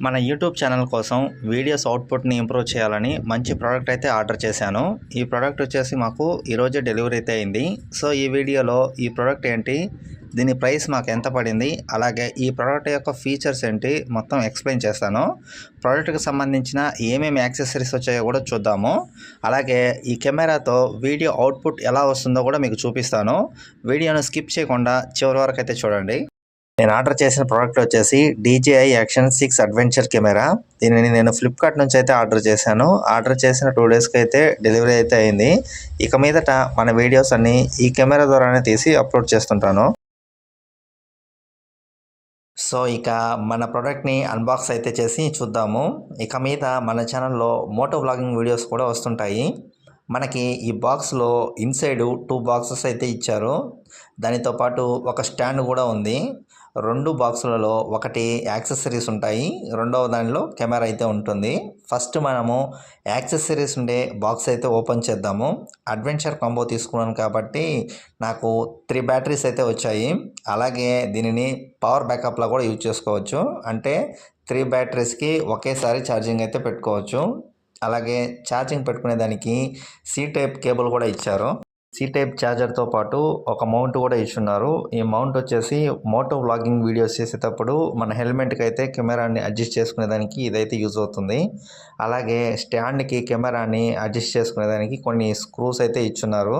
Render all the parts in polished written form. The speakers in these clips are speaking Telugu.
మన యూట్యూబ్ ఛానల్ కోసం వీడియోస్ అవుట్పుట్ని ఇంప్రూవ్ చేయాలని మంచి ప్రోడక్ట్ అయితే ఆర్డర్ చేశాను. ఈ ప్రోడక్ట్ వచ్చేసి మాకు ఈరోజే డెలివరీ అయితే అయింది. సో ఈ వీడియోలో ఈ ప్రోడక్ట్ ఏంటి, దీని ప్రైస్ మాకు ఎంత పడింది, అలాగే ఈ ప్రోడక్ట్ యొక్క ఫీచర్స్ ఏంటి మొత్తం ఎక్స్ప్లెయిన్ చేస్తాను. ప్రోడక్ట్కి సంబంధించిన ఏమేమి యాక్సెసరీస్ వచ్చాయో కూడా చూద్దాము. అలాగే ఈ కెమెరాతో వీడియో అవుట్పుట్ ఎలా వస్తుందో కూడా మీకు చూపిస్తాను. వీడియోను స్కిప్ చేయకుండా చివరి వరకు అయితే చూడండి. నేను ఆర్డర్ చేసిన ప్రోడక్ట్ వచ్చేసి DJI యాక్షన్ 6 అడ్వెంచర్ కెమెరా. దీనిని నేను ఫ్లిప్కార్ట్ నుంచి అయితే ఆర్డర్ చేశాను. ఆర్డర్ చేసిన 2 డేస్కి అయితే డెలివరీ అయితే అయింది. ఇక మీదట మన వీడియోస్ అన్ని ఈ కెమెరా ద్వారానే తీసి అప్లోడ్ చేస్తుంటాను. సో ఇక మన ప్రోడక్ట్ని అన్బాక్స్ అయితే చేసి చూద్దాము. ఇక మీద మన ఛానల్లో మోటో వ్లాగింగ్ వీడియోస్ కూడా వస్తుంటాయి. మనకి ఈ బాక్స్లో ఇన్సైడ్ 2 బాక్సెస్ అయితే ఇచ్చారు. దానితో పాటు ఒక స్టాండ్ కూడా ఉంది. 2 బాక్సులలో ఒకటి యాక్సెసరీస్ ఉంటాయి, రెండవ దానిలో కెమెరా అయితే ఉంటుంది. ఫస్ట్ మనము యాక్సెసరీస్ ఉండే బాక్స్ అయితే ఓపెన్ చేద్దాము. అడ్వెంచర్ కాంబో తీసుకున్నాను కాబట్టి నాకు 3 బ్యాటరీస్ అయితే వచ్చాయి. అలాగే దీనిని పవర్ బ్యాకప్లో కూడా యూజ్ చేసుకోవచ్చు. అంటే 3 బ్యాటరీస్కి ఒకేసారి ఛార్జింగ్ అయితే పెట్టుకోవచ్చు. అలాగే ఛార్జింగ్ పెట్టుకునే దానికి C టైప్ కేబుల్ కూడా ఇచ్చారు. C టైప్ ఛార్జర్తో పాటు ఒక మౌంట్ కూడా ఇచ్చున్నారు. ఈ మౌంట్ వచ్చేసి మోటో వ్లాగింగ్ వీడియోస్ చేసేటప్పుడు మన హెల్మెట్కి అయితే కెమెరాని అడ్జస్ట్ చేసుకునేదానికి ఇదైతే యూజ్ అవుతుంది. అలాగే స్టాండ్కి కెమెరాని అడ్జస్ట్ చేసుకునేదానికి కొన్ని స్క్రూస్ అయితే ఇచ్చున్నారు.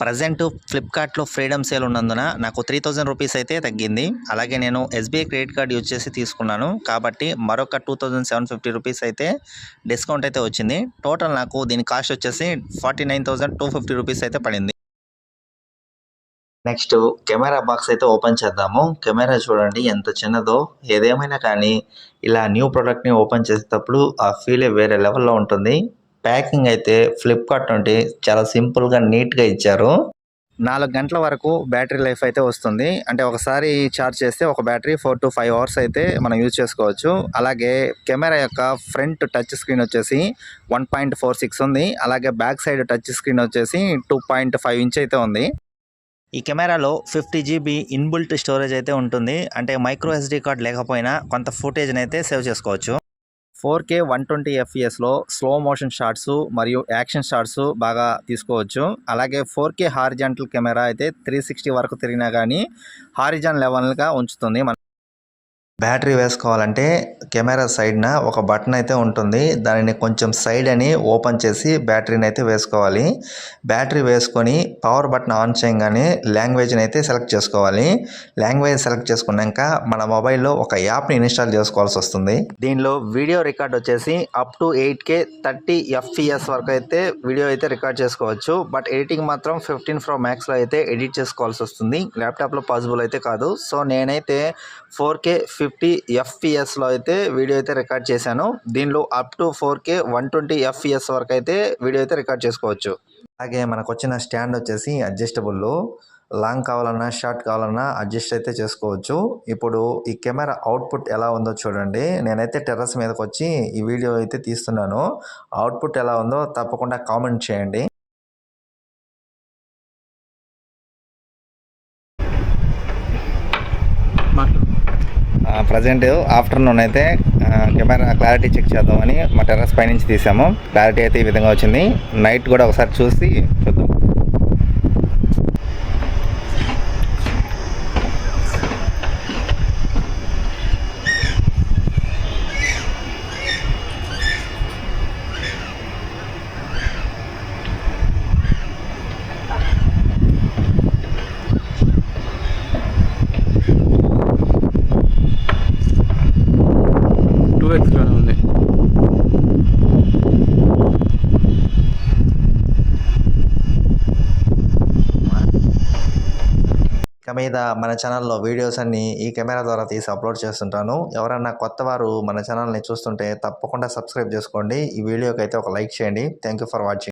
ప్రజెంట్ ఫ్లిప్కార్ట్లో ఫ్రీడమ్ సేల్ ఉన్నందున నాకు 3000 రూపీస్ అయితే తగ్గింది. అలాగే నేను SBI క్రెడిట్ కార్డ్ యూజ్ చేసి తీసుకున్నాను కాబట్టి మరొక 2750 రూపీస్ అయితే డిస్కౌంట్ అయితే వచ్చింది. టోటల్ నాకు దీని కాస్ట్ వచ్చేసి 49,250 రూపీస్ అయితే పడింది. నెక్స్ట్ కెమెరా బాక్స్ అయితే ఓపెన్ చేద్దాము. కెమెరా చూడండి ఎంత చిన్నదో. ఏదేమైనా కానీ ఇలా న్యూ ప్రోడక్ట్ని ఓపెన్ చేసేటప్పుడు ఆ ఫీలే వేరే లెవెల్లో ఉంటుంది. ప్యాకింగ్ అయితే ఫ్లిప్కార్ట్ నుండి చాలా సింపుల్గా నీట్గా ఇచ్చారు. 4 గంటల వరకు బ్యాటరీ లైఫ్ అయితే వస్తుంది. అంటే ఒకసారి ఛార్జ్ చేస్తే ఒక బ్యాటరీ 4 to 5 అవర్స్ అయితే మనం యూజ్ చేసుకోవచ్చు. అలాగే కెమెరా యొక్క ఫ్రంట్ టచ్ స్క్రీన్ వచ్చేసి 1.46 ఉంది. అలాగే బ్యాక్ సైడ్ టచ్ స్క్రీన్ వచ్చేసి 2.5 ఇంచ్ అయితే ఉంది. ఈ కెమెరాలో 50 GB ఇన్బుల్ట్ స్టోరేజ్ అయితే ఉంటుంది. అంటే మైక్రో SD కార్డ్ లేకపోయినా కొంత ఫుటేజ్ని అయితే సేవ్ చేసుకోవచ్చు. 4K 120 FPS slow motion shots మరియు యాక్షన్ షాట్స్ బాగా తీసుకోవచ్చు. అలాగే 4K హారిజాంటల్ కెమెరా అయితే 360 వరకు తిరిగినా కానీ హారిజాన్ లెవెల్గా ఉంచుతుంది. బ్యాటరీ వేసుకోవాలంటే కెమెరా సైడ్న ఒక బటన్ అయితే ఉంటుంది. దానిని కొంచెం సైడ్ అని ఓపెన్ చేసి బ్యాటరీని అయితే వేసుకోవాలి. బ్యాటరీ వేసుకొని పవర్ బటన్ ఆన్ చేయగానే లాంగ్వేజ్ని అయితే సెలెక్ట్ చేసుకోవాలి. లాంగ్వేజ్ సెలెక్ట్ చేసుకున్నాక మన మొబైల్లో ఒక యాప్ని ఇన్స్టాల్ చేసుకోవాల్సి వస్తుంది. దీనిలో వీడియో రికార్డ్ వచ్చేసి అప్ టు 8K 30 FPS వరకు అయితే వీడియో అయితే రికార్డ్ చేసుకోవచ్చు. బట్ ఎడిటింగ్ మాత్రం 15 Pro Maxలో అయితే ఎడిట్ చేసుకోవాల్సి వస్తుంది. ల్యాప్టాప్లో పాసిబుల్ అయితే కాదు. సో నేనైతే 4K 50 FPSలో అయితే వీడియో అయితే రికార్డ్ చేశాను. దీనిలో అప్ టు 4K 120 FPS వరకు అయితే వీడియో అయితే రికార్డ్ చేసుకోవచ్చు. అలాగే మనకు వచ్చిన స్టాండ్ వచ్చేసి అడ్జస్టబుల్. లాంగ్ కావాలన్నా షార్ట్ కావాలన్నా అడ్జస్ట్ అయితే చేసుకోవచ్చు. ఇప్పుడు ఈ కెమెరా అవుట్పుట్ ఎలా ఉందో చూడండి. నేనైతే టెర్రస్ మీదకి వచ్చి ఈ వీడియో అయితే తీస్తున్నాను. అవుట్పుట్ ఎలా ఉందో తప్పకుండా కామెంట్ చేయండి. ప్రజెంట్ ఆఫ్టర్నూన్ అయితే కెమెరా క్లారిటీ చెక్ చేద్దామని మా టెర్రస్ పైనుంచి తీసాము. క్లారిటీ అయితే ఈ విధంగా వచ్చింది. నైట్ కూడా ఒకసారి చూసి చూద్దాం. ఉంది. ఇక మీద మన ఛానల్లో వీడియోస్ అన్ని ఈ కెమెరా ద్వారా తీసి అప్లోడ్ చేస్తుంటాను. ఎవరన్నా కొత్త వారు మన ఛానల్ని చూస్తుంటే తప్పకుండా సబ్స్క్రైబ్ చేసుకోండి. ఈ వీడియోకి అయితే ఒక లైక్ చేయండి. Thank you for watching.